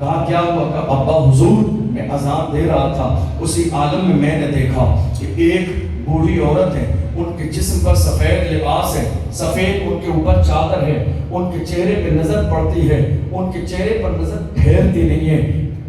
کہا کیا ہوا؟ کہ ابا حضور میں اذان دے رہا تھا، اسی عالم میں نے دیکھا کہ ایک بوڑھی عورت ہے، ان کے جسم پر سفید لباس ہے، سفید ان کے اوپر چادر ہے، ان کے چہرے پہ نظر پڑتی ہے، ان کے چہرے پر نظر ٹھہرتی نہیں ہے۔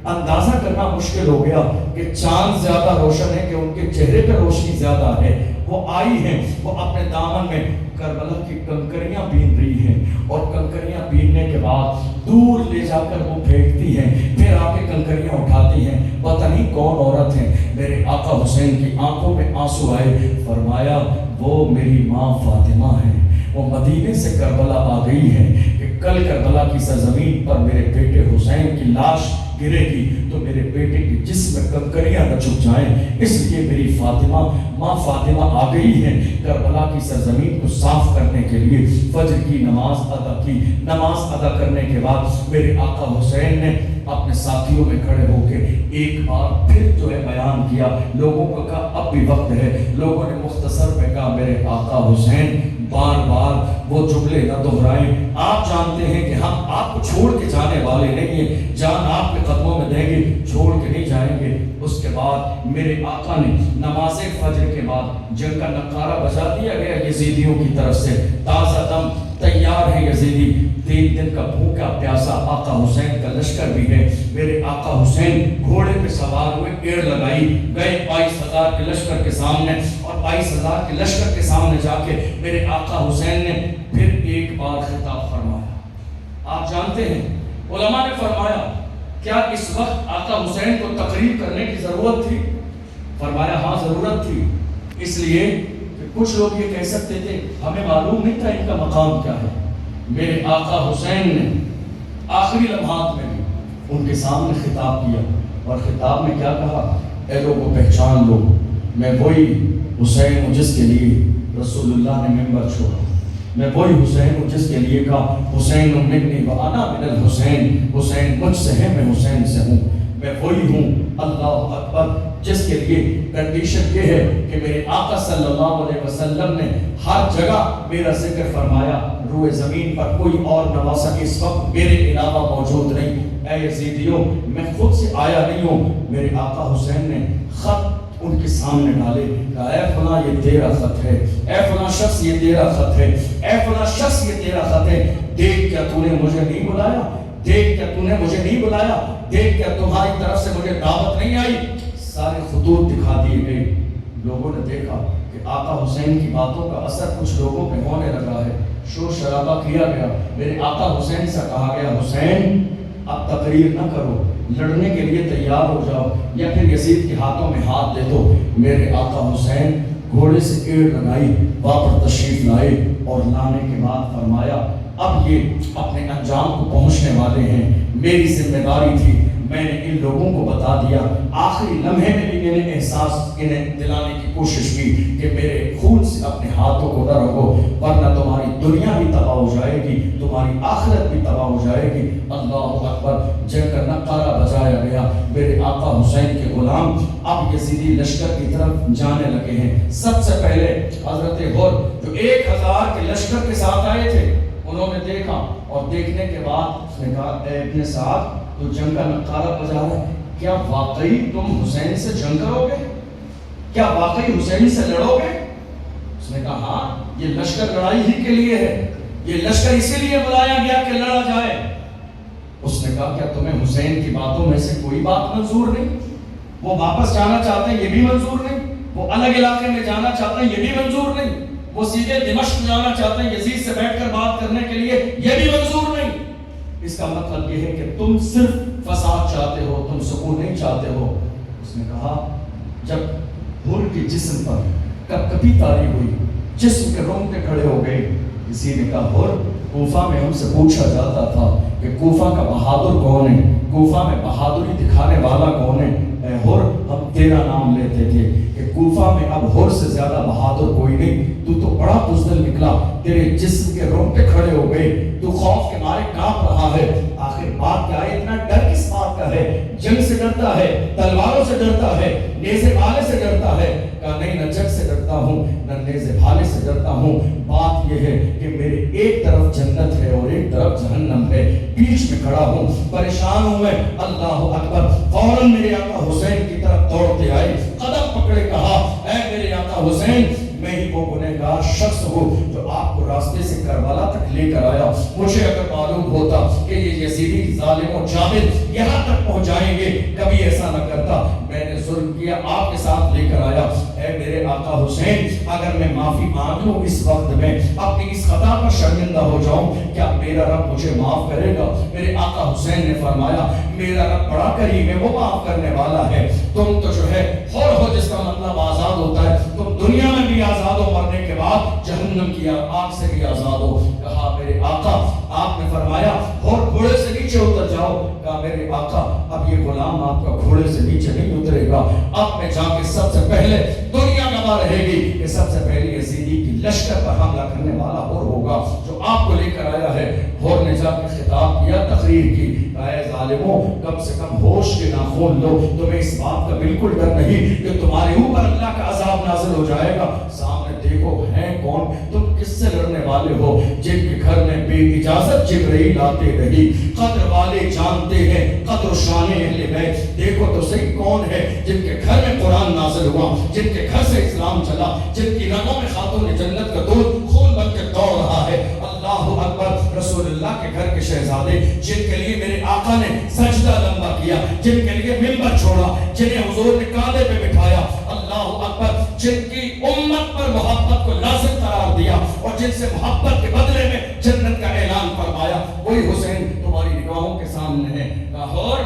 اندازہ کرنا مشکل ہو گیا کہ چاند زیادہ روشن ہے کہ ان کے چہرے پہ روشنی زیادہ ہے۔ وہ آئی ہیں، وہ اپنے دامن میں کربلا کی کنکریاں بین رہی ہیں، اور کنکریاں بیننے کے بعد دور لے جا کر وہ پھینکتی ہیں، پھر آ کے کنکریاں اٹھاتی ہیں۔ پتہ نہیں کون عورت ہے۔ میرے آقا حسین کی آنکھوں میں آنسو آئے، فرمایا وہ میری ماں فاطمہ ہے، وہ مدینے سے کربلا آ گئی ہے کہ کل کربلا کی سرزمین پر میرے بیٹے حسین کی لاش گرے گی تو میرے بیٹے کے جسم میں کنکریاں نہ چھپ جائیں، اس لیے میری فاطمہ ماں فاطمہ آ گئی ہے کربلا کی سرزمین کو صاف کرنے کے لیے۔ فجر کی نماز ادا کی، نماز ادا کرنے کے بعد میرے آقا حسین نے اپنے ساتھیوں میں کھڑے ہو کے ایک بار پھر جو ہے بیان کیا۔ لوگوں کو کہا اب بھی وقت ہے، لوگوں نے مختصر میں کہا میرے آقا حسین بار بار وہ جملے نہ دہرائیں، آپ جانتے ہیں کہ ہم آپ کو چھوڑ کے جانے والے نہیں ہیں، جان آپ کے قدموں میں دیں گے، چھوڑ کے نہیں جائیں گے۔ اس کے بعد میرے آقا نے نماز فجر کے بعد جنگ کا نقارہ بجا دیا گیا یزیدیوں کی طرف سے، تازہ دم تیار ہے یزیدی، 3 دن کا بھوکا پیاسا آقا حسین کا لشکر بھی ہے۔ میرے آقا حسین گھوڑے پہ سوار ہوئے، ایڑ لگائی گئے 22,000 کے لشکر کے سامنے، اور 22,000 کے لشکر کے سامنے جا کے میرے آقا حسین نے پھر ایک بار خطاب فرمایا۔ آپ جانتے ہیں علماء نے فرمایا کیا اس وقت آقا حسین کو تقریر کرنے کی ضرورت تھی؟ فرمایا ہاں ضرورت تھی، اس لیے کہ کچھ لوگ یہ کہہ سکتے تھے ہمیں معلوم نہیں تھا ان کا مقام کیا ہے۔ میرے آقا حسین نے آخری لمحات میں بھی ان کے سامنے خطاب کیا، اور خطاب میں کیا کہا؟ اے لوگوں پہچان لو، میں وہی حسین ہوں جس کے لیے رسول اللہ نے منبر چھوڑا، میں وہی حسین ہوں جس کے لیے کہا حسین منی وانا من الحسین، حسین مجھ سے ہے میں حسین سے ہوں، میں وہی ہوں اللہ اکبر جس کے لیے کنڈیشن یہ ہے کہ میرے آقا صلی اللہ علیہ وسلم نے ہر جگہ میرا ذکر فرمایا، روئے زمین پر کوئی اور نواسا اس وقت میرے علاوہ موجود نہیں۔ اے یزیدیوں میں خود سے آیا نہیں ہوں، میرے آقا حسین نے خط ان کے سامنے ڈالے، کہا اے فلاں یہ تیرا خط ہے، اے فلاں شخص یہ تیرا خط ہے، اے فلاں شخص یہ تیرا خط ہے، دیکھ کیا تو نے مجھے نہیں بلایا، دیکھ کیا تو نے مجھے نہیں بلایا، دیکھ کیا تمہاری طرف سے مجھے دعوت نہیں آئی۔ سارے خطوط دکھا دیے گئے۔ لوگوں نے دیکھا کہ آقا حسین کی باتوں کا اثر کچھ لوگوں پہ ہونے لگا ہے، شور شرابہ کیا گیا۔ میرے آقا حسین سے کہا گیا حسین اب تقریر نہ کرو، لڑنے کے لیے تیار ہو جاؤ یا پھر یزید کے ہاتھوں میں ہاتھ دے دو۔ میرے آقا حسین گھوڑے سے ایڑ لگائی، واپس تشریف لائے، اور لانے کے بعد فرمایا اب یہ اپنے انجام کو پہنچنے والے ہیں، میری ذمہ داری تھی، میں نے ان لوگوں کو بتا دیا۔ آخری لمحے میں بھی میں نے احساس انہیں دلانے کی کوشش کی کہ میرے خون سے اپنے ہاتھوں کو نہ رکھو، ورنہ تمہاری دنیا بھی تباہ ہو جائے گی، تمہاری آخرت بھی تباہ ہو جائے گی۔ اللہ اکبر، جنگ کا نقارہ بجایا گیا۔ میرے آقا حسین کے غلام اب یزیدی لشکر کی طرف جانے لگے ہیں۔ سب سے پہلے حضرت غر جو 1000 کے لشکر کے ساتھ آئے تھے، انہوں نے دیکھا، اور دیکھنے کے بعد اس نے کہا اے ابن سعد تو جنگ کا نقارہ بجا رہا ہے، کیا واقعی تم حسین سے جنگ کرو گے؟ کیا واقعی حسین سے لڑو گے؟ اس نے کہا ہاں، یہ لشکر لڑائی ہی کے لیے ہے، یہ لشکر اسی لیے بلایا گیا کہ لڑا جائے۔ اس نے کہا کیا تمہیں حسین کی باتوں میں سے کوئی بات منظور نہیں؟ وہ واپس جانا چاہتے ہیں یہ بھی منظور نہیں، وہ الگ علاقے میں جانا چاہتے ہیں یہ بھی منظور نہیں، وہ سیدھے دمشق جانا چاہتے ہیں یزید سے بیٹھ کر بات کرنے کے لیے یہ بھی منظور نہیں۔ اس کا مطلب یہ ہے کہ تم صرف فساد چاہتے ہو، تم سکون نہیں چاہتے ہو۔ اس نے کہا جب حر کے جسم پر کپکپی طاری ہوئی، جسم کے رونگٹے کھڑے ہو گئے، کسی نے کہا حر کوفہ میں ہم سے پوچھا جاتا تھا کہ کوفہ کا بہادر کون ہے، کوفہ میں بہادری دکھانے والا کون ہے؟ اے حر ہم تیرا نام لیتے تھے کہ کوفہ میں اب حر سے زیادہ بہادر کوئی نہیں، تو بڑا بزدل نکلا، تیرے جسم کے رونگٹے کھڑے ہو گئے، تو خوف کے مارے کانپ رہا ہے۔ آخر بات کیا ہے، اتنا ڈر کس بات کا ہے؟ جنگ سے ڈرتا ہے، تلواروں سے ڈرتا ہے، نیزے بھالے سے ڈرتا ہے؟ کہا نہیں، نہ جنگ سے ڈرتا ہوں نہ نیزے بھالے سے ڈرتا ہوں، بات یہ ہے کہ میرے ایک طرف جنت ہے اور ایک طرف جہنم ہے، بیچ میں کھڑا ہوں، پریشان ہوں میں۔ اللہ اکبر! فوراً میرے آقا حسین کی طرف دوڑتے آئے، قدم پکڑے، کہا اے میرے آقا حسین، میں ہی وہ گنہگار شخص ہوں جو آپ کو راستے سے کربلا تک لے کر آیا۔ مجھے اگر معلوم ہوتا کہ یہ یزیدی ظالم و جابر یہاں تک پہنچائیں گے، کبھی ایسا نہ کرتا، میں نے ظلم کیا، آپ کے ساتھ لے کر آیا۔ اے میرے آقا حسین، اگر میں معافی مانگ لوں اس وقت میں، اپنی اس خطا پر شرمندہ ہو جاؤں، کیا میرا رب مجھے معاف کرے گا؟ میرے آقا حسین نے فرمایا میرا رب بڑا کریم ہے، وہ معاف کرنے والا ہے۔ تم تو جو ہے حر ہو، جس کا مطلب آزاد ہوتا ہے، تم دنیا میں بھی آزاد ہو، مرنے کے بعد جہنم کی آگ سے بھی آزاد ہو۔ کہا میرے آقا، آپ نے فرمایا اور گھوڑے سے نیچے اتر جاؤ۔ کہا میرے آقا، اب یہ غلام آپ کا گھوڑے سے نیچے نہیں اترے گا، اب میں جا کے سب سے پہلے دنیا گواہ رہے گی کہ سب سے پہلے یزیدی کی لشکر پر حملہ کرنے والا اور ہوگا جو آپ کو لے کر آیا ہے۔ اور نے جا کے خطاب کیا، تقریر کی، اے ظالموں، کم سے کم ہوش کے ناخن لو، تمہیں اس بات کا بالکل ڈر نہیں کہ تمہارے اوپر اللہ کا عذاب نازل ہو جائے گا؟ سامنے دیکھو ہیں کون، تم کس سے لڑنے والے ہو جن کے گھر میں بے اجازت جبرائیل آتے رہی؟ قدر والے جانتے ہیں قدر و شان اہل بیت، دیکھو تو صحیح کون ہے جن کے گھر میں قرآن نازل ہوا، جن کے گھر سے اسلام چلا، جن کی رگوں میں خاتون جنت کا دودھ خون بن کے دوڑ رہا ہے۔ اللہ اکبر! رسول اللہ کے گھر کے شہزادے جن کے لیے میرے آقا نے سجدہ لمبا کیا، جن کے لیے منبر چھوڑا، جنہیں حضور نے کاندھے پہ بٹھایا، اللہ اکبر! جن کی امت پر محبت کو لازم قرار دیا اور جن سے محبت کے بدلے میں جنت کا اعلان فرمایا، وہی حسین تمہاری نگاہوں کے سامنے ہے۔ اور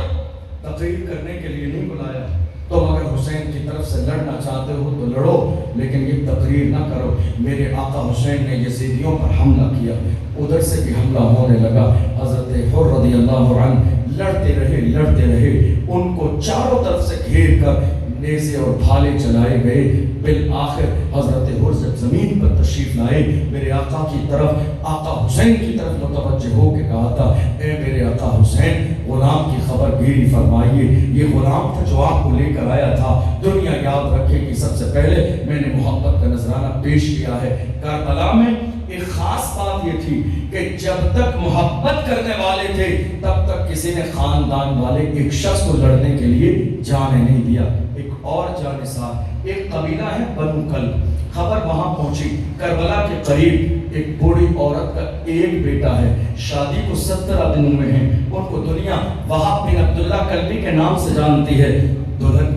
تقریر کرنے کے لیے نہیں بلایا، تم اگر حسین کی طرف سے لڑنا چاہتے ہو تو لڑو، لیکن یہ تقریر نہ کرو۔ میرے آقا حسین نے یزیدیوں پر حملہ کیا، ادھر سے بھی حملہ ہونے لگا۔ حضرت حر رضی اللہ عنہ لڑتے رہے، ان کو چاروں طرف سے گھیر کر نیزے اور بھالے چلائے گئے۔ بالآخر حضرت حر جب زمین پر تشریف لائے، میرے آقا کی طرف، آقا حسین کی طرف متوجہ ہو کے کہا تھا، اے میرے آقا حسین، غلام کی خبر گیری فرمائیے، یہ غلام تھا جو آپ کو لے کر آیا تھا، دنیا یاد رکھے کہ سب سے پہلے میں نے محبت کا نذرانہ پیش کیا ہے۔ کربلا میں ایک خاص بات یہ تھی کہ جب تک محبت کرنے والے تھے تب تک کسی نے خاندان والے ایک شخص کو لڑنے کے لیے جانے نہیں دیا۔ ایک اور جانسار، ایک قبیلہ ہے بنو کلب، خبر وہاں پہنچی، کربلا کے قریب ایک بوڑھی عورت کا ایک بیٹا ہے، شادی کو 17 دن ہوئے ہیں، ان کو دنیا وہاب بن عبداللہ کلبی کے نام سے جانتی ہے۔ دلہن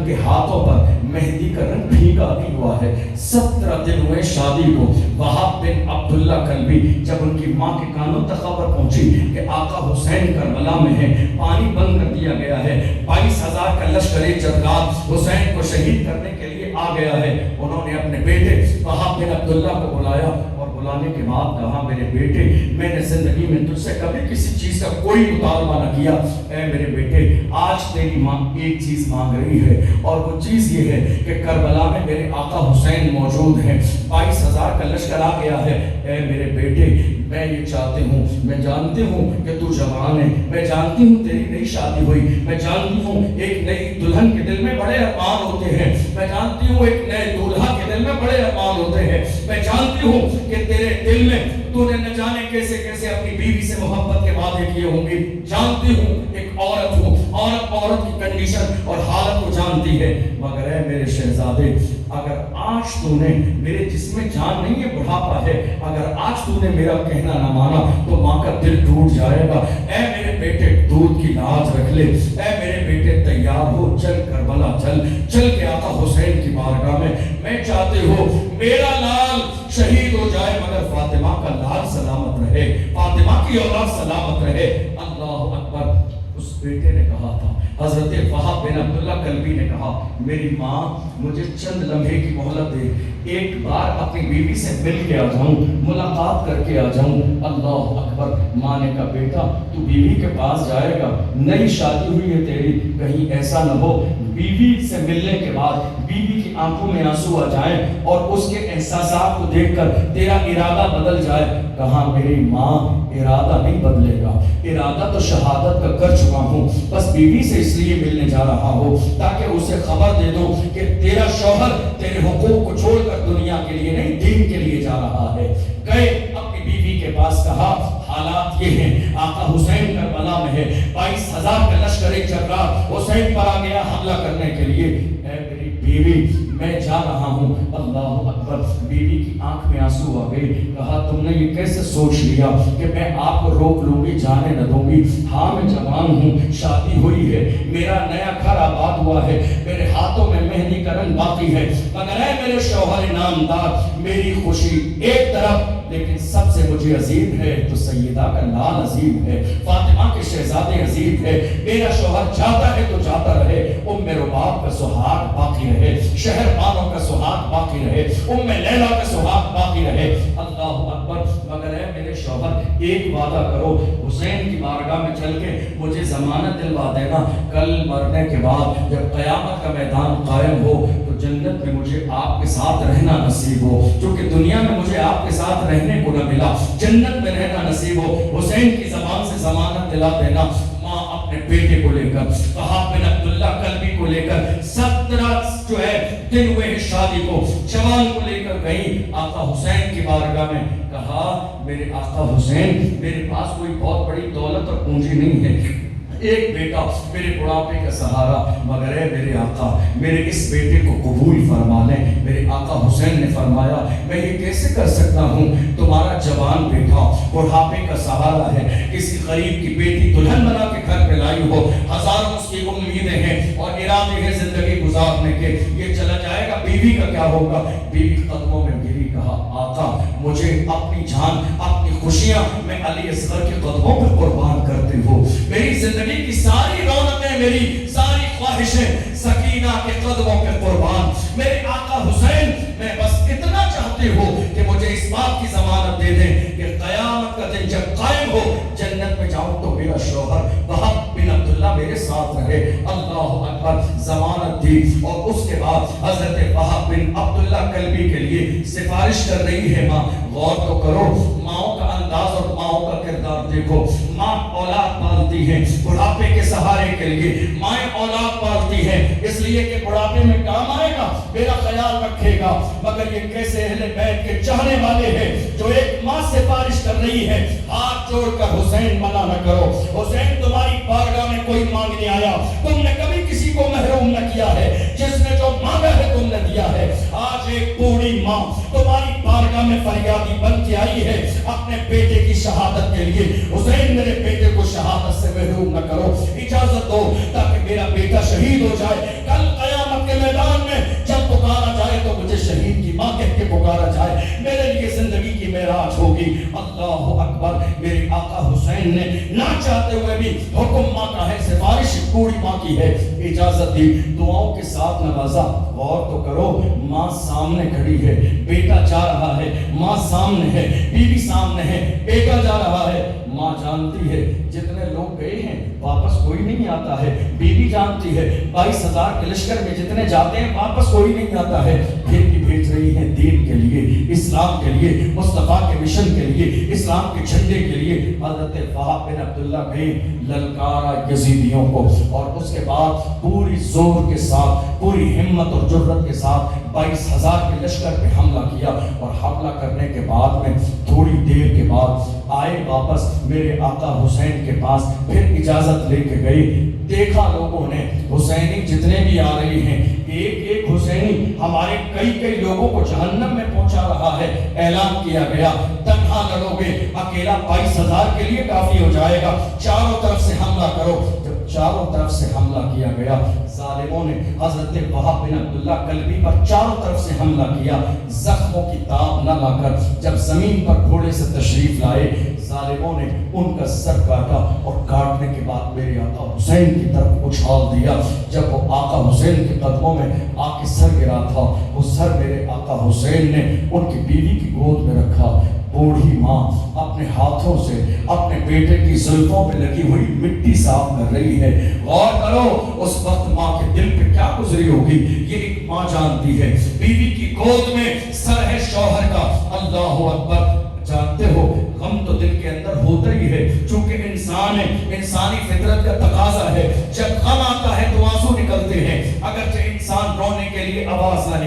کے ہاتھوں پر مہندی کا رنگ بھیگا بھی ہوا ہے۔ 17 دن ہوئے شادی کو۔ وہاب بن عبداللہ کلبی جب ان کی ماں کے کانوں تک خبر پہنچی کہ آقا حسین کربلا میں ہے، پانی بند کر دیا گیا ہے، 22,000 کا لشکر جدگات حسین کو شہید کرنے کے لیے آ گیا ہے، انہوں نے اپنے بیٹے وہاب بن عبداللہ کو بلایا اور بلانے کے بعد کہا، میرے بیٹے، میں نے زندگی میں تجھ سے کبھی کسی چیز کا کوئی مطالبہ نہ کیا، اے میرے بیٹے، آج تیری ماں ایک چیز مانگ رہی ہے اور وہ چیز یہ ہے کہ کربلا میں میرے آقا حسین موجود ہیں، 22,000 کا لشکر آ گیا ہے، اے میرے بیٹے، میں یہ چاہتے ہوں، میں جانتی ہوں کہ تو جوان ہے، میں جانتی ہوں تیری نئی شادی ہوئی، میں جانتی ہوں ایک نئی دلہن کے دل میں بڑے ارمان ہوتے ہیں، میں جانتی ہوں ایک نئے دولہا کے دل میں بڑے ارمان ہوتے ہیں، میں جانتی ہوں کہ تیرے دل میں تو نے نہ جانے کیسے کیسے اپنی بیوی سے محبت کے وعدے کیے ہوں گے، جانتی ہوں ایک عورت ہوں، عورت کی کنڈیشن اور حالت کو جانتی ہے، مگر اے میرے شہزادے، اگر آج تو نے میرے جسم میں جان نہیں ہے، بڑھاپا ہے، اگر آج تو نے میرا کہنا نہ مانا تو ماں کا دل ٹوٹ جائے گا، اے میرے بیٹے دودھ کی لاج رکھ لے، اے میرے بیٹے تیار ہو، چل کربلا چل کے آقا حسین کی بارگاہ میں چاہتے ہو میرا لال شہید ہو جائے مگر فاطمہ کا لال سلامت رہے، فاطمہ کی اولاد سلامت رہے۔ اللہ اکبر! اس بیٹے نے کہا تھا، حضرت وہاب بن عبداللہ کلبی نے کہا میری ماں مجھے چند لمحے کی مہلت دے، ایک بار اپنی بیوی سے مل کے آ جاؤں، ملاقات کر کے آ جاؤں۔ اللہ اکبر۔ ماں نے کہا بیٹا تو بیوی کے پاس جائے گا، نئی شادی ہوئی ہے تیری، کہیں ایسا نہ ہو بیوی سے ملنے کے بعد بیوی کی آنکھوں میں آنسو آ جائیں اور اس کے احساسات کو دیکھ کر تیرا ارادہ بدل جائے۔ کہا میری ماں ارادہ نہیں بدلے گا، ارادہ تو شہادت کا کر چکا ہوں، بس بیوی سے اس لیے ملنے جا رہا ہوں تاکہ اسے خبر دے دوں کہ تیرا شوہر تیرے حقوق کو چھوڑ کر دنیا کے لیے نہیں دین کے لیے جا رہا ہے۔ گئے اپنی بیوی کے پاس، کہا حالات یہ ہیں، آقا حسین کربلا میں ہے، 22,000 کا لشکر جرار حسین پر آ گیا حملہ کرنے کے لیے، اے میری بیوی میں جا رہا ہوں۔ اللہ اکبر۔ بیوی کی آنکھ میں آنسو آ گئی، کہا تم نے یہ کیسے سوچ لیا کہ میں آپ کو روک لوں گی، جانے نہ دوں گی؟ ہاں میں جوان ہوں، شادی ہوئی ہے، میرا نیا گھر آباد ہوا ہے، میرے ہاتھوں میں مہندی کا رنگ باقی ہے، مگر اے میرے شوہر نامدار میری خوشی ایک طرف لیکن سب سے مجھے عزیز ہے تو سیدہ کا لال عزیز ہے، فاطمہ کے شہزادے عزیز ہے، میرا شوہر جاتا ہے تو جاتا رہے، ام رباب کا سہاگ باقی رہے، شہر بانوں کا سہاگ باقی رہے، ام لیلا کا سہاگ باقی رہے۔ اللہ اکبر۔ مگر اے میرے شوہر ایک وعدہ کرو، حسین کی بارگاہ میں چل کے مجھے ضمانت دلوا دینا، کل مرنے کے بعد جب قیامت کا میدان قائم ہو تو جنت میں مجھے آپ کے ساتھ رہنا نصیب ہو، چونکہ دنیا میں مجھے آپ کے ساتھ رہنے کو نہ ملا، جنت میں رہنا نصیب ہو، حسین کی زبان سے ضمانت دلا دینا۔ ماں اپنے بیٹے کو لے کر، وہاب بن عبداللہ کلبی کو لے کر 17 جو ہے دن ہوئے شادی کو، جوان کو لے کر گئی آقا حسین کی بارگاہ میں، کہا میرے آقا حسین میرے پاس کوئی بہت بڑی دولت اور پونجی نہیں ہے، ایک بیٹا میرے بڑھاپے کا سہارا، مگر اے میرے آقا میرے اس بیٹے کو قبول فرما لیں۔ میرے آقا حسین نے فرمایا میں یہ کیسے کر سکتا ہوں، تمہارا جوان بیٹا بڑھاپے کا سہارا ہے، کسی غریب کی بیٹی دلہن بنا کے گھر پہ لائی ہو، ہزاروں اس کی امیدیں ہیں اور ارادے ہیں زندگی گزارنے کے، یہ چلا جائے گا، بیوی کا کیا ہوگا؟ بیوی قدموں میں گری، کہا آقا مجھے اپنی جان اپنی خوشیاں میں علی اصغر کے قدموں پر قربان کرتی ہوں، میری زندگی کی ساری رونقیں میری ساری خواہشیں سکینہ کے قدموں پہ قربان۔ میرے آقا حسین میں بس اتنا چاہتی ہوں کہ مجھے اس بات کی ضمانت دے دیں کہ قیامت کا دن جب قائم ہو جنت میں جاؤں تو میرا شوہر وہاب بن عبداللہ میرے ساتھ رہے۔ اللہ اکبر۔ ضمانت دی اور اس کے بعد حضرت وہاب بن عبداللہ کلبی کے لیے سفارش کر رہی ہے ماں۔ غور تو کرو ماؤں کا انداز اور ماؤں کا کردار دیکھو، ماں اولاد پالتی ہیں بڑھاپے کے سہارے کے لیے، مائیں اولاد پالتی ہیں اس لیے کہ بڑھاپے میں کام آئے گا، میرا خیال رکھے گا، مگر یہ کیسے اہل بیت کے چاہنے والے ہیں جو ایک ماں سفارش کر رہی ہے، ہاتھ جوڑ کر حسین منع نہ کرو، حسین تمہاری بارگاہ میں کوئی مانگنے آیا، تم نے کبھی کسی کو محروم نہ کیا ہے، جس نے جو مانگا ہے تم نے دیا ہے۔ آج ایک بوڑھی ماں تمہاری بارگاہ میں فریادی بن کے آئی ہے اپنے بیٹے کی شہادت کے لیے، حسین میرے بیٹے کو شہادت سے محروم نہ کرو، اجازت دو تاکہ میرا بیٹا شہید ہو جائے، کل قیامت کے میدان میں جب پکارا جائے تو مجھے شہید کی ماں کہہ کے پکارا جائے، میرے لیے زندگی کی معراج ہوگی۔ اللہ اکبر۔ میرے آقا حسین نے نہ چاہتے ہوئے بھی حکم ماں کا ہے، سفارش بوڑھی ماں کی ہے، اجازت دی، دعاؤں کے ساتھ نوازا۔ غور تو کرو ماں سامنے کھڑی ہے، بیٹا جا رہا ہے، ماں سامنے ہے، بیوی سامنے ہے، بیٹا جا رہا ہے، ماں جانتی ہے جتنے لوگ گئے ہیں واپس کوئی نہیں آتا ہے، بیوی جانتی ہے 22,000 کے لشکر میں جتنے جاتے ہیں واپس کوئی نہیں آتا ہے، پھر بھی بھیج رہی ہیں دین کے لیے، اسلام کے لیے، مصطفیٰ کے مشن کے لیے، اسلام کے جھنڈے کے لیے۔ حضرت وہاب بن عبداللہ گئے، للکارا یزیدیوں کو، اور اس کے بعد پوری زور کے ساتھ پوری ہمت اور جرت کے ساتھ 22,000 کے لشکر پہ حملہ کیا، اور حملہ کرنے کے بعد میں تھوڑی دیر کے بعد آئے واپس میرے آقا حسین کے پاس، پھر اجازت لے کے گئے، دیکھا لوگوں نے حسینی جتنے بھی آ رہے ہیں، ایک ایک حسینی ہمارے کئی لوگوں کو جہنم میں پہنچا رہا ہے، اعلان کیا گیا تنہا لڑو گے، اکیلا 22,000 کے لیے کافی ہو جائے گا، چاروں طرف سے حملہ کرو۔ جب چاروں طرف سے حملہ کیا گیا، ظالموں نے حضرت وہاب بن عبداللہ کلبی پر چاروں طرف سے حملہ کیا، زخموں کی تاب نہ لا کر جب زمین پر گھوڑے سے تشریف لائے، ظالموں نے ان کا سر کاٹا، اور کاٹنے کے بعد میرے آقا حسین کی طرف اچھال دیا۔ جب وہ آقا حسین کے قدموں میں آ کے سر گرا تھا، وہ سر میرے آقا حسین نے ان کی بیوی کی گود میں رکھا۔ بوڑھی ماں اپنے ہاتھوں سے اپنے بیٹے کی زلفوں پہ لگی ہوئی مٹی صاف کر رہی ہے۔ غور کرو اس وقت ماں کے دل پہ کیا گزری ہوگی، یہ ایک ماں جانتی ہے۔ بیوی کی گود میں سر ہے شوہر کا، اللہ اکبر۔ جانتے ہو غم تو دل کے اندر ہوتا ہی ہے، چونکہ انسان ہے، انسانی فطرت کا تقاضا ہے، جب غم آتا ہے تو آنسو نکلتے ہیں، اگرچہ انسان رونے کے لیے آواز نہ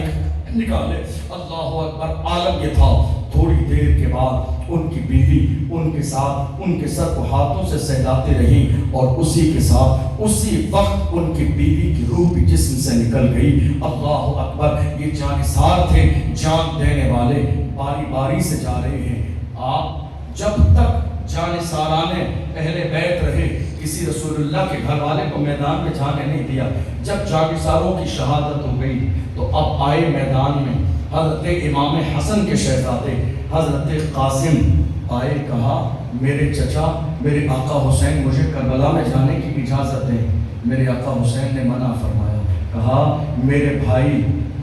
نکالے۔ اللہ اکبر۔ عالم یہ تھا، تھوڑی دیر کے بعد ان کی بیوی ان کے ساتھ ان کے سر کو ہاتھوں سے سہلاتی رہی، اور اسی کے ساتھ اسی وقت ان کی بیوی کی روح بھی جسم سے نکل گئی۔ اللہ اکبر۔ یہ جانثار تھے، جان دینے والے، باری باری سے جا رہے ہیں۔ آپ جب تک جانثارانے اہل بیت رہے، کسی رسول اللہ کے گھر والے کو میدان میں جانے نہیں دیا۔ جب جانثاروں کی شہادت ہو گئی تو اب آئے میدان میں حضرت امام حسن کے شہزادے حضرت قاسم آئے، کہا میرے چچا میرے آقا حسین مجھے کربلا میں جانے کی اجازت دیں۔ میرے آقا حسین نے منع فرمایا، کہا میرے بھائی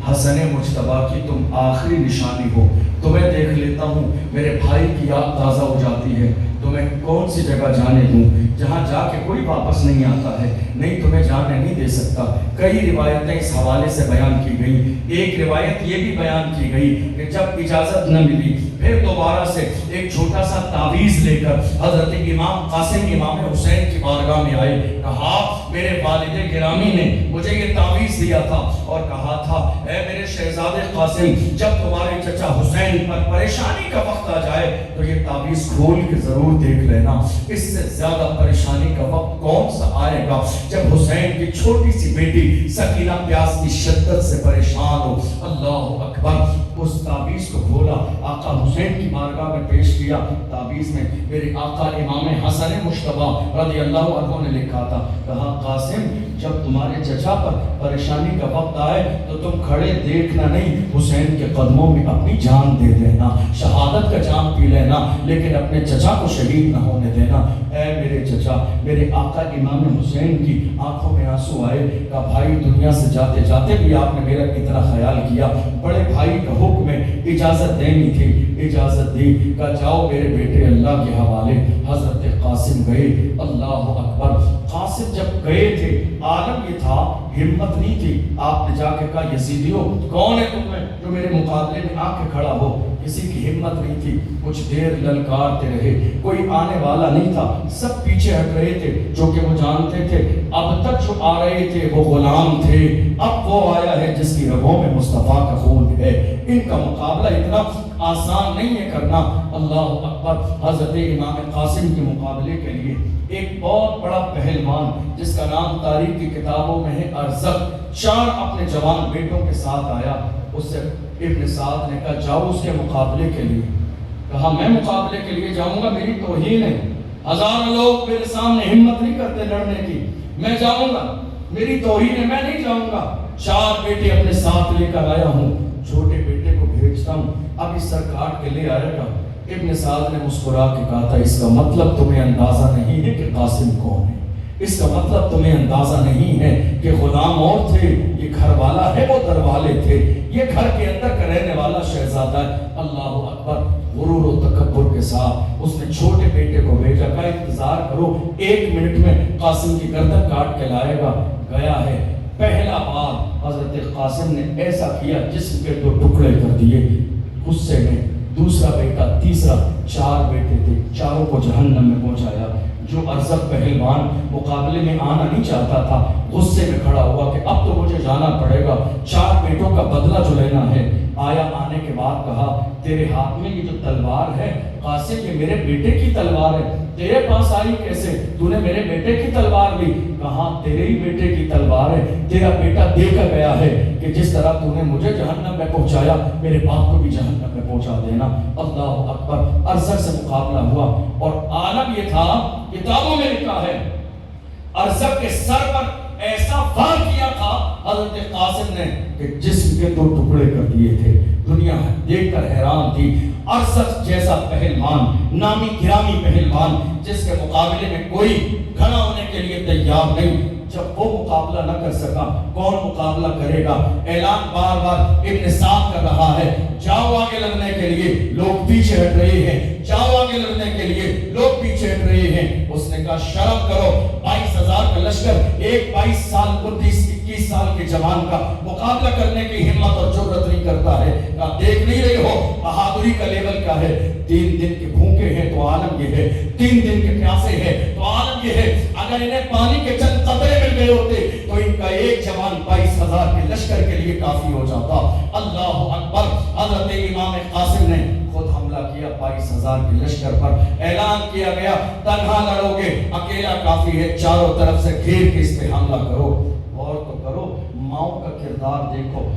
حسن مجتبیٰ کی تم آخری نشانی ہو، تمہیں دیکھ لیتا ہوں میرے بھائی کی یاد تازہ ہو جاتی ہے، تمہیں کون سی جگہ جانے دوں جہاں جا کے کوئی واپس نہیں آتا ہے، نہیں تمہیں جانے نہیں دے سکتا۔ کئی روایتیں اس حوالے سے بیان کی گئی۔ ایک روایت یہ بھی بیان کی گئی کہ جب اجازت نہ ملی پھر دوبارہ سے ایک چھوٹا سا تعویذ لے کر حضرت امام قاسم امام حسین کی بارگاہ میں آئے، کہا میرے والد گرامی نے مجھے یہ تعویذ دیا تھا اور کہا تھا اے میرے شہزادے قاسم، جب تمہارے چچا حسین پر پریشانی کا وقت آ جائے تو یہ تعویذ کھول کے ضرور دیکھ لینا، اس سے زیادہ پریشانی کا وقت کون سا آئے گا جب حسین کی چھوٹی سی بیٹی سکینہ پیاس کی شدت سے پریشان ہو۔ اللہ اکبر۔ اس تعویذ کو کھولا، آقا حسین کی بارگاہ میں پیش کیا۔ تعویذ میں میرے آقا امام حسن مجتبیٰ رضی اللہ عنہ نے لکھا تھا، کہا قاسم جب تمہارے چچا پر پریشانی کا وقت آئے تو تم کھڑے دیکھنا نہیں، حسین کے قدموں میں اپنی جان دے دینا، شہادت کا جام پی لینا، لیکن اپنے چچا کو شہید نہ ہونے دینا۔ اے میرے چچا، میرے آقا امام حسین کی آنکھوں میں آنسو آئے، کہا بھائی دنیا سے جاتے جاتے بھی آپ نے میرا اتنا خیال کیا، بڑے بھائی کا حکم ہے، اجازت دینی تھی، اجازت دی، کہا جاؤ میرے بیٹے اللہ کے حوالے۔ حضرت قاسم گئے۔ اللہ اکبر۔ قاسم جب گئے تھے عالم یہ تھا، ہمت نہیں تھی، آپ نے جا کے کہا یزیدیو کون ہے تم میں جو میرے مقابلے میں آ کے کھڑا ہو؟ کسی کی ہمت نہیں تھی، کچھ دیر للکارتے رہے، کوئی آنے والا نہیں تھا، سب پیچھے ہٹ رہے تھے، جو کہ وہ جانتے تھے اب تک جو آ رہے تھے وہ غلام تھے، اب وہ آیا ہے جس کی رگوں میں مصطفیٰ کا خون ہے، ان کا مقابلہ اتنا آسان نہیں ہے کرنا۔ اللہ اکبر۔ حضرت امام قاسم کے مقابلے کے لیے ایک بہت بڑا پہلوان جس کا نام تاریخ کی کتابوں میں ہے ارزق، 4 اپنے جوان بیٹوں کے ساتھ آیا۔ اس سے ابن سعد نے کہا جاؤ اس کے مقابلے کے لیے۔ کہا میں مقابلے کے لیے جاؤں گا، میری توہین ہے، ہزاروں لوگ میرے سامنے ہمت نہیں کرتے لڑنے کی، میں جاؤں گا، میری توہین ہے، میں نہیں جاؤں گا۔ 4 بیٹے اپنے ساتھ لے کر آیا ہوں، چھوٹے بیٹے کو بھیجتا ہوں، اب اس سر کاٹ کے لے آئے گا۔ ابن سعد نے مسکرا کے کہا تھا اس کا مطلب تمہیں اندازہ نہیں ہے کہ قاسم کون ہے، اس کا مطلب تمہیں اندازہ نہیں ہے کہ غلام اور تھے، یہ گھر والا ہے، وہ در والے تھے، یہ گھر کے اندر کا رہنے والا شہزادہ ہے۔ اللہ اکبر۔ غرور و تکبر کے ساتھ اس نے چھوٹے بیٹے کو بھیجا، کہا انتظار کرو 1 منٹ میں قاسم کی گردن کاٹ کے لائے گا۔ گیا ہے، پہلا بار حضرت قاسم نے ایسا کیا جسم کے 2 ٹکڑے کر دیے غصے میں، دوسرا بیٹا، تیسرا، 4 بیٹے تھے، چاروں کو جہنم میں پہنچایا۔ جو ارزق پہلوان مقابلے میں آنا نہیں چاہتا تھا غصے میں کھڑا ہوا کہ اب تو مجھے جانا پڑے گا، 4 بیٹوں کا بدلہ جو لینا ہے۔ آیا، آنے کے بعد کہا تیرے ہاتھ میں یہ جو تلوار ہے قاسم یہ میرے بیٹے کی تلوار ہے، تیرے پاس آئی کیسے؟ تو نے میرے بیٹے کی تلوار لی۔ کہا تیرے ہی بیٹے کی تلوار ہے، تیرا بیٹا دے کر گیا ہے کہ جس طرح تو نے مجھے جہنم میں پہنچایا میرے باپ کو بھی جہنم میں پہنچا دینا۔ اللہ اکبر۔ ارزق سے مقابلہ ہوا اور عالم یہ تھا، کتابوں میں لکھا ہے ارزق کے سر پر ایسا وار کیا تھا حضرت قاسم نے کہ جسم کے 2 ٹکڑے کر دیے تھے۔ دنیا دیکھ کر حیران تھی۔ ارسط جیسا پہلوان، نامی گرامی پہلوان، جس کے مقابلے میں کوئی کھڑا ہونے کے لیے تیار نہیں، جب وہ مقابلہ نہ کر سکا کون مقابلہ کرے گا؟ اعلان بار بار ابن سعد کر رہا ہے، جاؤ آگے لڑنے کے لیے، لوگ پیچھے ہٹ رہے ہیں، جاؤ آگے لڑنے کے لیے، لوگ پیچھے ہٹ رہے ہیں۔ اس نے کہا شرم کرو، 22,000 کا لشکر ایک 22 سال 21 سال کے جوان کا مقابلہ کرنے کی ہمت اور جرأت نہیں کرتا ہے۔ کہا دیکھ نہیں رہے ہو بہادری کا لیول کیا ہے؟ 3 دن کے بھوکے ہیں تو عالم یہ ہے، 3 دن کے پیاسے ہیں تو عالم یہ ہے۔ اگر انہیں پانی کے چند قطرے مل گئے ہوتے تو ان کا ایک جوان 22,000 کے لشکر کے لیے کافی ہو جاتا۔ اللہ اکبر! حضرت امام قاسم نے خود حملہ کیا 22,000 کے لشکر پر۔ اعلان کیا گیا تنہا لڑو گے، اکیلا کافی ہے، چاروں طرف سے گھیر کے اس پہ حملہ کرو۔ غور تو کرو، ماؤں کا کردار دیکھو،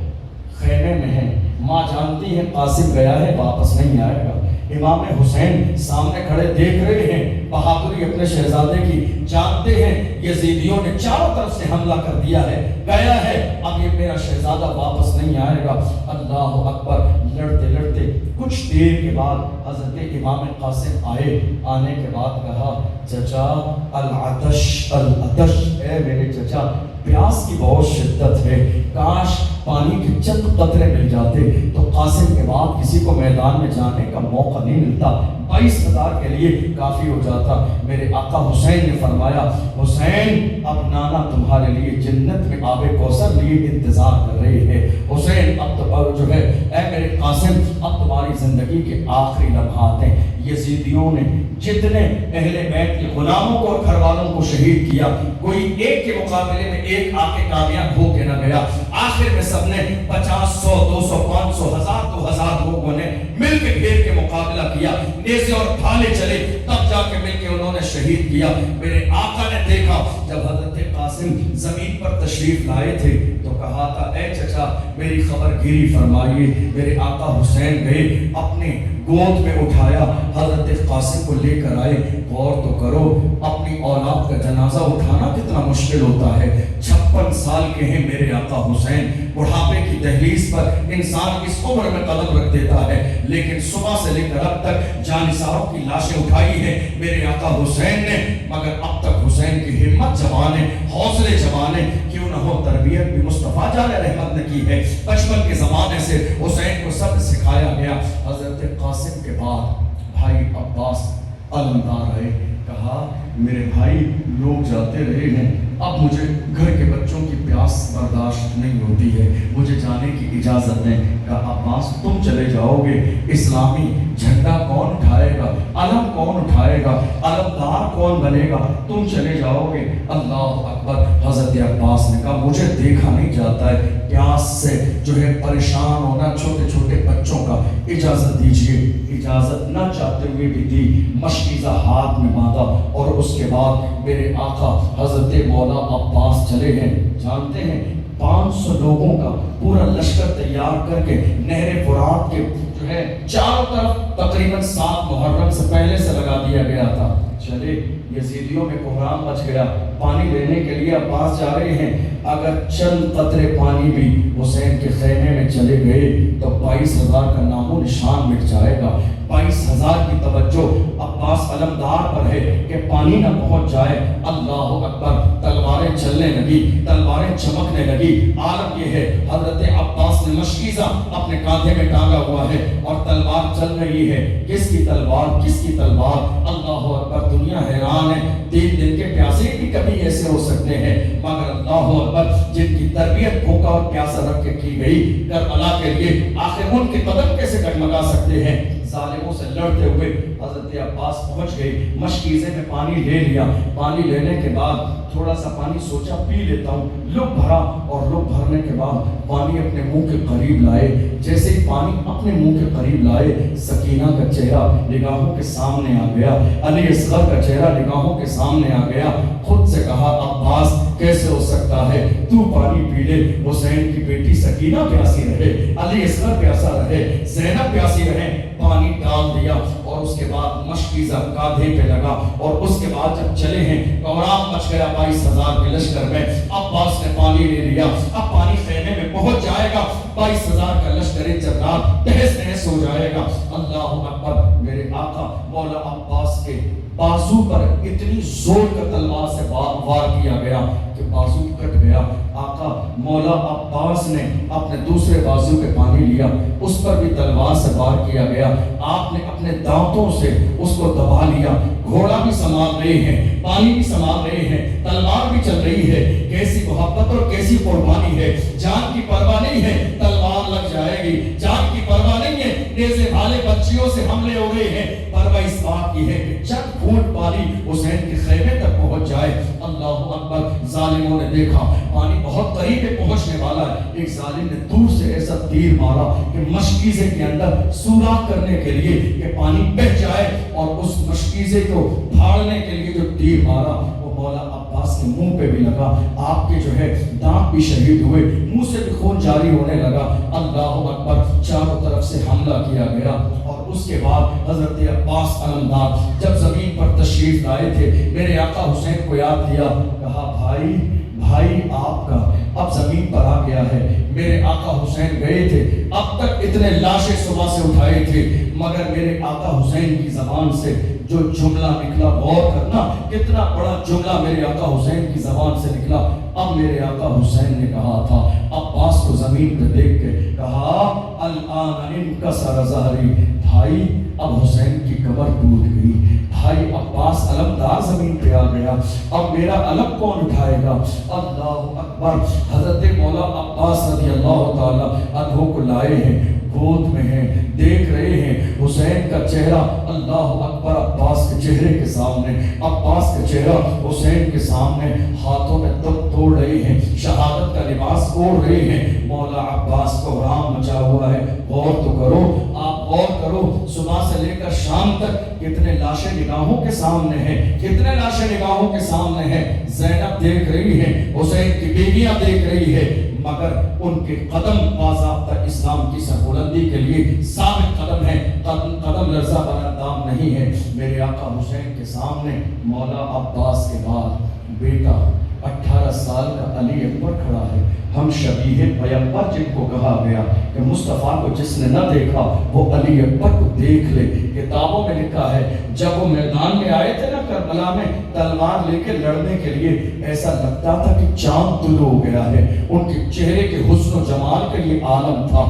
خیمے میں ہے، ماں جانتی ہے قاسم گیا ہے واپس نہیں آئے گا۔ امام حسین سامنے کھڑے دیکھ رہے ہیں بہادری اپنے شہزادے کی، جانتے ہیں یزیدیوں نے چاروں طرف سے حملہ کر دیا ہے، گیا ہے، اب یہ میرا شہزادہ واپس نہیں آئے گا۔ اللہ اکبر! لڑتے لڑتے کچھ دیر کے بعد حضرت امام قاسم آئے، آنے کے بعد کہا چچا العطش العطش، اے میرے چچا پیاس کی بہت شدت ہے، کاش پانی کے چند قطرے مل جاتے تو قاسم کے بعد کسی کو میدان میں جانے کا موقع نہیں ملتا، 22,000 کے لیے کافی ہو جاتا۔ میرے آقا حسین نے فرمایا حسین اب نانا تمہارے لیے جنت میں آب کوثر لیے انتظار کر رہے ہیں، حسین اب تو جو ہے اے میرے قاسم اب تمہاری زندگی کے آخری لمحات ہیں۔ یزیدیوں نے جتنے اہل بیت کے غلاموں کو اور گھر والوں کو شہید کیا، کوئی ایک کے مقابلے میں ایک آ کے کامیاب ہو کے نہ گیا۔ آخر میں سب نے 50 100 200 500 1000 2000 لوگوں نے مل کے گھیر کے مقابلہ کیا، نیزے اور ڈھالے چلے، تب جا کے مل کے انہوں نے شہید کیا۔ میرے آقا نے دیکھا جب حضرت قاسم زمین پر تشریف لائے تھے تو کہا تھا اے چچا میری خبر گیری فرمائیے۔ میرے آقا حسین گئے، اپنے گود میں اٹھایا، حضرت قاسم کو لے کر آئے۔ غور تو کرو، اپنی اولاد کا جنازہ اٹھانا کتنا مشکل ہوتا ہے۔ 56 سال کے ہیں میرے آقا حسین، بڑھاپے کی دہلیز پر انسان اس عمر میں قدم رکھ دیتا ہے، لیکن صبح سے لے کر اب تک جانثاروں کی لاشیں اٹھائی ہیں میرے آقا حسین نے، مگر اب تک حسین کی ہمت جوان ہے، حوصلے جوان ہے۔ کیوں نہ ہو، تربیت بھی مصطفیٰ جان رحمت نے کی ہے، بچپن کے زمانے سے حسین کو سب سکھایا گیا۔ حضرت قاسم کے بعد بھائی عباس علمدار آئے، کہا میرے بھائی لوگ جاتے رہے ہیں، اب مجھے گھر کے بچوں کی پیاس برداشت نہیں ہوتی ہے، مجھے جانے کی اجازت دیں۔ کہا عباس تم چلے جاؤ گے، اسلامی جھنڈا کون اٹھائے گا، علم کون اٹھائے گا، علمدار کون بنے گا، تم چلے جاؤ گے۔ اللہ اکبر! حضرت عباس نے کہا مجھے دیکھا نہیں جاتا ہے، پیاس سے جو ہے پریشان ہونا چھوٹے چھوٹے بچوں کا، اجازت دیجیے۔ اجازت نہ چاہتے ہوئے بھی دی، مشکیزہ ہاتھ میں باندھا، اور اس کے بعد میرے آقا حضرت مولا عباس چلے ہیں۔ جانتے ہیں 500 لوگوں کا پورا لشکر تیار کر کے نہر فرات کے جو ہے چاروں طرف تقریباً 7 محرم سے پہلے سے لگا دیا گیا تھا۔ چلے یزیدیوں میں کوہرام مچ گیا، پانی لینے کے لیے عباس جا رہے ہیں، اگر چند قطرے پانی بھی حسین کے خیمے میں چلے گئے تو 22,000 کا نام و نشان مٹ جائے گا۔ 22,000 کی توجہ عباس علمدار پر ہے کہ پانی نہ پہنچ جائے۔ اللہ اکبر! تلواریں چلنے لگی، تلواریں چمکنے لگی۔ عالم یہ ہے حضرت عباس نے مشکیزہ اپنے کاندھے میں ٹانگا ہوا ہے اور تلوار چل رہی ہے۔ کس کی تلوار، کس کی تلوار؟ اللہ اکبر! دنیا حیران ہے، 3 دن کے پیاسے بھی کبھی ایسے ہو سکتے ہیں، مگر اللہ اکبر جن کی تربیت بھوکا اور پیاسا رکھ کے کی گئی کربلا کے لیے، آخر ان کے قدم کیسے ڈگمگا سکتے ہیں؟ ظالموں سے لڑتے ہوئے حضرت عباس پہنچ گئے، مشکیزے میں پانی لے لیا۔ پانی لینے کے بعد تھوڑا سا پانی سوچا پی لیتا ہوں، لب بھرا، اور لب بھرنے کے بعد پانی اپنے منہ کے قریب لائے۔ جیسے ہی پانی اپنے منہ کے قریب لائے، سکینہ کا چہرہ نگاہوں کے سامنے آ گیا، علی اصغر کا چہرہ نگاہوں کے سامنے آ گیا۔ خود سے کہا عباس کیسے ہو سکتا ہے، تو پانی پی لے، حسین کی بیٹی سکینہ پیاسی رہے، علی اصغر پیاسا رہے، زینب پیاسی رہے۔ پانی ڈال دیا اور اور اس کے بعد مشکیزہ کاندھے پہ لگا، اور اس کے بعد جب چلے ہیں کوراک مچ گیا 22,000 کے لشکر میں۔ عباس نے پانی لے لیا، اب پانی خیمے میں پہنچ جائے گا، 22,000 کا لشکر جرار تہس نہس ہو جائے گا۔ اللہ اکبر! میرے آقا مولا عباس کے بازو پر اتنی زور کا تلوار سے وار کیا گیا کہ بازو کٹ گیا۔ آقا مولا عباس نے اپنے دوسرے بازو پہ پانی لیا، اس پر بھی تلوار سے وار کیا گیا۔ آپ نے اپنے دانتوں سے اس کو دبا لیا۔ گھوڑا بھی سنبھال رہے ہیں، پانی بھی سنبھال رہے ہیں، تلوار بھی چل رہی ہے۔ کیسی محبت اور کیسی قربانی ہے! جان کی پرواہ نہیں ہے، تلوار لگ جائے گی، جان کی پرواہ نہیں ہے، نیزے بھالے بچیوں سے حملے ہو رہے ہیں، پرواہ اس بات کی ہے کہ چند گھونٹ پانی حسین کے خیمے تک پہنچ جائے۔ اللہ اکبر! ظالموں نے دیکھا پانی بہت قریب پہنچنے والا ہے، ایک ظالم نے دور سے ایسا تیر مارا کہ مشکیزے کے اندر سوراخ کرنے کے لیے کہ پانی بہہ جائے، اور اس مشکیزے کو پھاڑنے کے لیے جو تیر مارا وہ مولا عباس کے منہ پہ بھی لگا۔ آپ کے جو ہے دانت بھی شہید ہوئے، منہ سے بھی خون جاری ہونے لگا۔ اللہ اکبر! چاروں طرف سے حملہ کیا گیا، اور اس کے بعد حضرت عباس علمدار جب زمین پر تشریف لائے تھے، میرے آقا حسین کو یاد کیا، کہا بھائی آپ کا اب زمین پر آ گیا ہے۔ میرے آقا حسین گئے تھے، اب تک اتنے لاشیں صبح سے اٹھائے تھے، مگر میرے آقا حسین کی زبان سے جو جملہ نکلا، غور کرنا کتنا بڑا جملہ میرے آقا حسین کی زبان سے نکلا۔ اب میرے آقا حسین نے کہا تھا، عباس کو زمین پہ دیکھ کے کہا، الآن انکسر ظہری، بھائی اب حسین کی کمر ٹوٹ گئی، بھائی عباس علمدار زمین پہ آ گیا، اب میرا علم کون اٹھائے گا؟ اللہ اکبر! حضرت مولا عباس رضی اللہ تعالی عنہ کو لائے ہیں، گود میں ہیں، دیکھ رہے ہیں حسین کا چہرہ، اللہ اکبر! عباس کے چہرے کے سامنے، عباس کا چہرہ حسین کے سامنے، ہاتھوں میں تب توڑ رہے ہیں، شہادت کا لباس اوڑھ رہے ہیں۔ مولا عباس کو رام مچا ہوا ہے، غور تو کرو، آپ غور کرو، صبح سے لے کر شام تک کتنے لاشیں نگاہوں کے سامنے ہیں، کتنے لاشیں نگاہوں کے سامنے ہیں۔ زینب دیکھ رہی ہے، حسین کی بیویاں دیکھ رہی ہے، مگر ان کے قدم باضابطہ اسلام کی سربلندی کے لیے ثابت قدم ہے، قدم لرزہ بر اندام نہیں ہے۔ میرے آقا حسین کے سامنے مولا عباس کے بعد بیٹا 18 سال کا علی اکبر کھڑا ہے۔ ہم شبیہ پیغمبر جن کو کہا گیا کہ مصطفیٰ کو جس نے نہ دیکھا وہ علی اکبر کو دیکھ لے۔ کتابوں میں لکھا ہے جب وہ میدان میں آئے تھے نا کربلا میں تلوار لے کے لڑنے کے لیے، ایسا لگتا تھا کہ چاند طلوع ہو گیا ہے، ان کے چہرے کے حسن و جمال کا یہ عالم تھا۔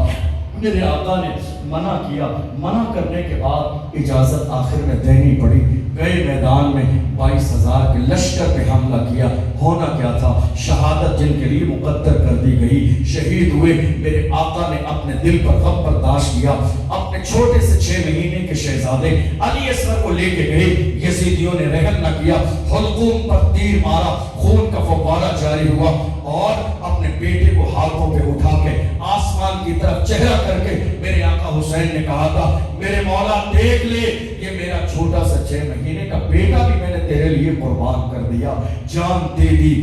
میرے آقا نے منع کیا، منع کرنے کے بعد اجازت آخر میں دینی پڑی، گئے میدان میں 22,000 کے لشکر پہ حملہ کیا۔ ہونا کیا تھا؟ شہادت جن کے لیے مقدر کر دی گئی، شہید ہوئے۔ میرے آقا نے اپنے دل پر غم برداشت کیا، اپنے چھوٹے سے 6 مہینے کے شہزادے علی اصغر کو لے کے گئے، یزیدیوں نے رحم نہ کیا، حلقوم پر تیر مارا، خون کا فوارہ جاری ہوا، اور اپنے بیٹے کو ہاتھوں پہ اٹھا کے آسمان کی طرف چہرہ کر کے میرے آقا حسین نے کہا تھا، میرے مولا دیکھ لے، یہ میرا چھوٹا سا 6 مہینے کا بیٹا بھی میں نے تیرے لیے قربان کر دیا، جان دے دی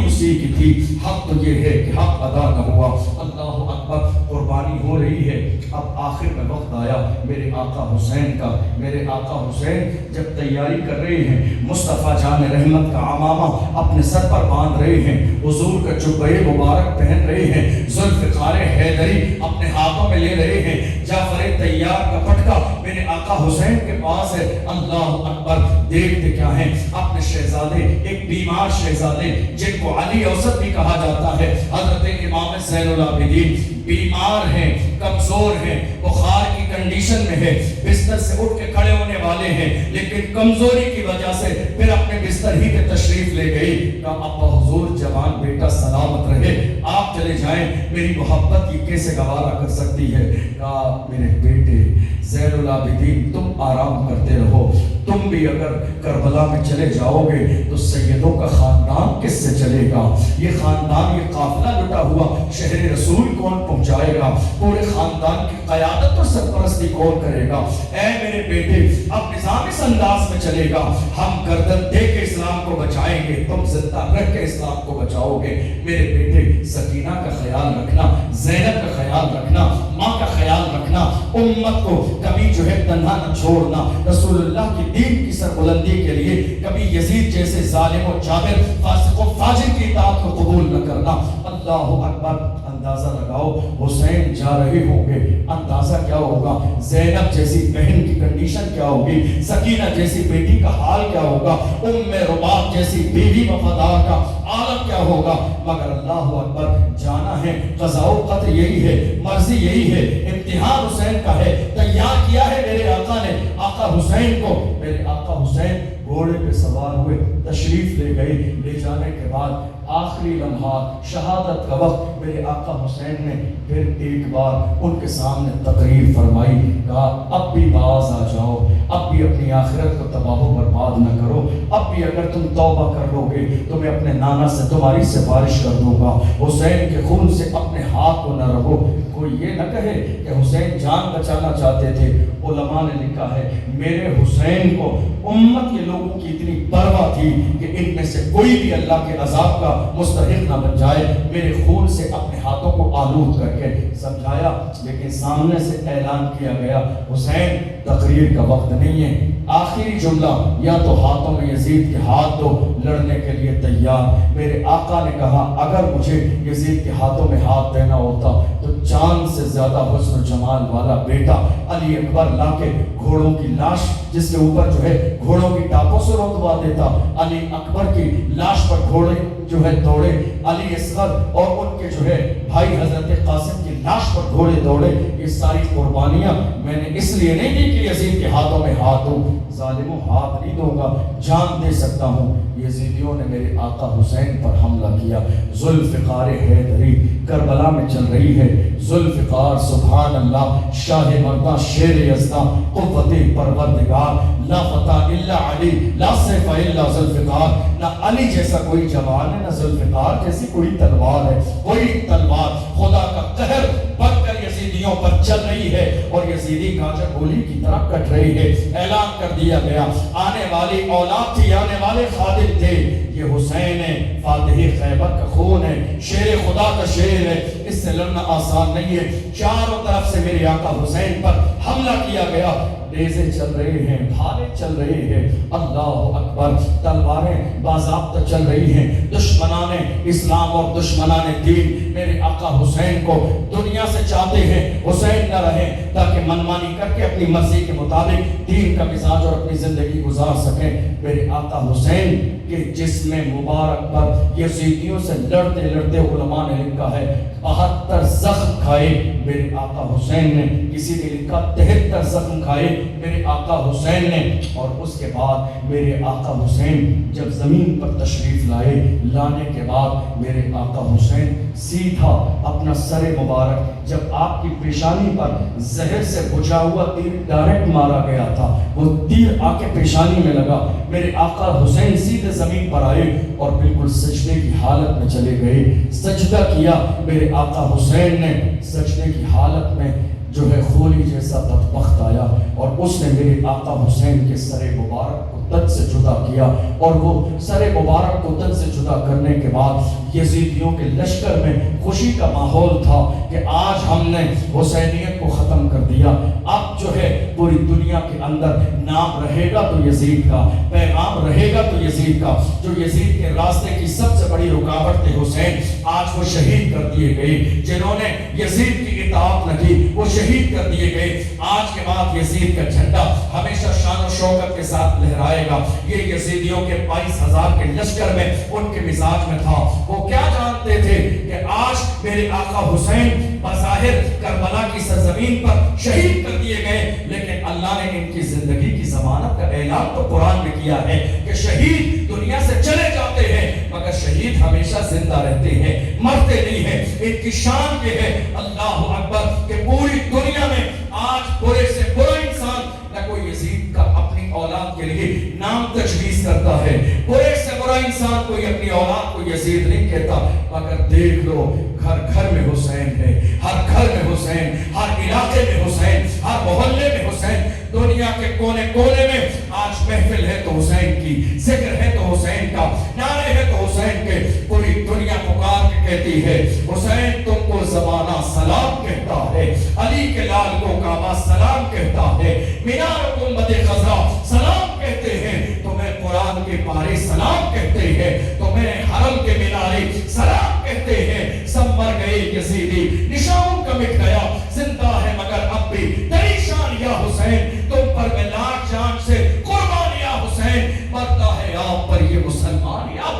اسی کی تھی، حق تو یہ ہے کہ حق ادا نہ ہوا۔ اللہ اکبر! قربانی ہو رہی ہے، اب آخر میں وقت آیا میرے آقا حسین کا۔ میرے آقا حسین جب تیاری کر رہے ہیں، مصطفیٰ جان رحمت کا عمامہ اپنے سر پر باندھ رہے ہیں، حضور کا جبہ مبارک پہن رہے ہیں، ذوالفقار حیدری اپنے ہاتھوں میں لے رہے ہیں، جعفر طیار کا پٹکا میرے آقا حسین کے پاس ہے۔ اللہ اکبر! دیکھتے کیا ہیں؟ اپنے شہزادے، ایک بیمار شہزادے جن کو علی اوسط بھی کہا جاتا ہے، حضرت امام زین العابدین بیمار ہیں، کمزور ہیں، بخار کی کنڈیشن میں ہے، بستر سے اٹھ کے کھڑے ہونے والے ہیں، لیکن کمزوری کی وجہ سے پھر اپنے بستر ہی پہ تشریف لے گئی۔ کہا ابا حضور جوان بیٹا سلامت رہے، آپ چلے جائیں، میری محبت یہ کیسے گوارا کر سکتی ہے؟ کہا میرے بیٹے زین العابدین تم آرام کرتے رہو، تم تم بھی اگر کربلا میں چلے جاؤ گے تو سیدوں کا خاندان کس سے چلے گا؟ یہ خاندان، یہ قافلہ لٹا ہوا شہر رسول کون پہنچائے گا؟ پورے خاندان کی قیادت اور سرپرستی کون کرے گا؟ اے میرے بیٹے، اب نظام اس انداز میں چلے گا، ہم گردن دے کے اسلام کو بچائیں گے، تم زندہ رکھ کے اسلام کو بچاؤ گے۔ میرے بیٹے، سکینہ کا خیال رکھنا، زینب کا خیال رکھنا، ماں کا خیال رکھنا، امت کو کبھی جو ہے تنہا نہ چھوڑنا، رسول اللہ کی دین کی سربلندی کے لیے کبھی یزید جیسے ظالم و جابر، فاسق و فاجر کی اطاعت کو قبول نہ کرنا۔ اللہ اکبر۔ اندازہ لگاؤ، حسین جا رہے ہوں گے، اندازہ کیا ہوگا؟ زینب جیسی بہن کی کنڈیشن کیا ہوگی؟ سکینہ جیسی بیٹی کا حال کیا ہوگا؟ رباط جیسی بیوی وفادار کا عالم کیا ہوگا؟ مگر اللہ اکبر، جانا ہے، قضاء و قدر یہی ہے، مرضی یہی ہے، امتحان حسین کا ہے، تیار کیا ہے میرے آقا نے آقا حسین کو۔ میرے آقا حسین گھوڑے پہ سوار ہوئے، تشریف لے گئے، لے جانے کے بعد آخری لمحات، شہادت کا وقت، میرے آقا حسین نے پھر ایک بار ان کے سامنے تقریر فرمائی، کہا اب بھی باز آ جاؤ، اب بھی اپنی آخرت کو تباہ و برباد نہ کرو، اب بھی اگر تم توبہ کر لو گے تو میں اپنے نانا سے تمہاری سفارش کر دوں گا، حسین کے خون سے اپنے ہاتھ کو نہ رہو۔ کوئی یہ نہ کہے کہ حسین جان بچانا چاہتے تھے۔ علماء نے لکھا ہے میرے حسین کو امت کے لوگوں کی اتنی پرواہ تھی کہ ان میں سے کوئی بھی اللہ کے عذاب کا مستحق نہ بن جائے، میرے خون سے اپنے ہاتھوں کو آلود کر کے سمجھایا، لیکن سامنے سے اعلان کیا گیا حسین تقریر کا وقت نہیں ہے، آخری جملہ یا تو ہاتھوں میں یزید کے ہاتھ دو، لڑنے کے لیے تیار۔ میرے آقا نے کہا اگر مجھے یزید کے ہاتھوں میں ہاتھ دینا ہوتا تو چاند سے زیادہ حسن و جمال والا بیٹا علی اکبر لا کے گھوڑوں کی لاش جس کے اوپر جو ہے گھوڑوں کی ٹاپوں سے روکوا دیتا، علی اکبر کی لاش پر گھوڑے جو ہے دوڑے، علی اصغر اور ان کے جو ہے بھائی حضرت قاسم کی لاش پر گھوڑے دوڑے۔ یہ ساری قربانیاں میں نے اس لیے نہیں دی کہ یزید کے ہاتھوں میں ہاتھ دوں، ظالموں ہاتھ نہیں دوں گا، جان دے سکتا ہوں۔ یزیدیوں نے میرے آقا حسین پر حملہ کیا، ذوالفقار حیدری کربلا میں چل رہی ہے، ذوالفقار سبحان اللہ، شاہ مردہ شیر یزداں قوت پروردگار، لا فتح الا علی، لا سیف الا ذوالفقار، نہ علی جیسا کوئی جوان ہے، نہ ذوالفقار جیسی کوئی تلوار ہے، کوئی تلوار خدا کا قہر بن کر یزیدیوں پر چل رہی ہے اور یزیدی گاجر گولی کی طرح کٹ رہی ہے۔ اعلان کر دیا گیا آنے والی اولاد تھی، آنے والے خادم تھے، یہ حسین ہے، فاتح خیبر کا خون ہے، شیر خدا کا شیر ہے، اس سے لڑنا آسان نہیں ہے۔ چاروں طرف سے میرے آقا حسین پر حملہ کیا گیا، نیزے چل رہے ہیں، بھالے چل رہے ہیں، اللہ اکبر، تلواریں باضابطہ چل رہی ہیں، دشمنان اسلام اور دشمنان دین میرے آقا حسین کو دنیا سے چاہتے ہیں حسین نہ رہے تاکہ منمانی کر کے اپنی مرضی کے مطابق دین کا مزاج اور اپنی زندگی گزار سکیں۔ میرے آقا حسین کے جسم مبارک پر یزیدیوں سے لڑتے لڑتے علماء نے لکھا ہے 72 زخم کھائے میرے آقا حسین نے، کسی نے لکھا 73 زخم کھائے میرے آقا حسین نے۔ اور اس کے بعد میرے آقا حسین جب زمین پر تشریف لائے، لانے کے بعد میرے آقا حسین سیدھا اپنا سر مبارک، جب آپ کی پیشانی پر زہر سے بجھا ہوا تیر ڈائریکٹ مارا گیا تھا، وہ تیر آ کے پیشانی میں لگا، میرے آقا حسین سیدھے زمین پر آئے اور بالکل سجدے کی حالت میں چلے گئے، سجدہ کیا میرے آقا حسین نے، سجدے کی حالت میں جو ہے خولی جیسا بدبخت آیا اور اس نے میرے آقا حسین کے سر مبارک کو تن سے جدا کیا، اور وہ سر مبارک کو تن سے جدا کرنے کے بعد یزیدیوں کے لشکر میں خوشی کا ماحول تھا کہ آج ہم نے حسینیت کو ختم کر دیا، اب جو ہے پوری دنیا کے اندر نام رہے گا تو یزید کا، پیغام رہے گا تو یزید کا، جو یزید کے راستے کی سب سے بڑی رکاوٹ تھے حسین، آج وہ شہید کر دیے گئے، جنہوں نے یزید کی اطاعت نہ کی وہ شہید کر دیے گئے۔ آج کے بعد یزید کا جھنڈا ہمیشہ شان و شوکت کے ساتھ لہرائے گا۔ یہ یزیدیوں کے 22,000 کے لشکر میں ان کے مزاج میں تھا، وہ کیا جانتے تھے کہ آج میرے آقا حسین بظاہر کربلا کی سرزمین پر شہید کر دیے گئے، لیکن اللہ نے ان کی زندگی کی ضمانت کا اعلان تو قرآن میں کیا ہے کہ شہید دنیا سے چلے جاتے ہیں مگر شہید ہمیشہ زندہ رہتے ہیں، مرتے نہیں ہیں۔ ان کی شان یہ ہے اللہ اکبر کہ پوری دنیا میں آج برے سے برا انسان نہ کوئی یزید کا اپنی اولاد کے لیے نام تجویز کرتا ہے. برے سے برا انسان کوئی اپنی اولاد کو یزید نہیں کہتا. مگر دیکھ لو گھر گھر میں حسین ہے, ہر گھر میں حسین, ہر علاقے میں حسین, ہر محلے میں حسین. دنیا کے کونے کونے میں آج محفل ہے تو حسین کی, ذکر ہے تو حسین کا, نعرے ہے تو حسین کے. پوری دنیا پکار کے کہتی ہے حسین تم کو زمانہ سلام کہتا ہے, علی کے لال کو کعبہ سلام کہتا ہے, مینار گنبد خضرا سلام کہتے ہیں, تمہیں قرآن کے پارے سلام کہتے ہیں, تمہیں حرم کے مینارے سلام کہتے ہیں. سب مر گئے یزیدی, نشان کا مٹ گیا, زندہ ہے مگر اب بھی تیری شان یا حسین, تم پر میں لاکھ جان سے قربان یا حسین, مرتا ہے آپ پر یہ مسلمان یا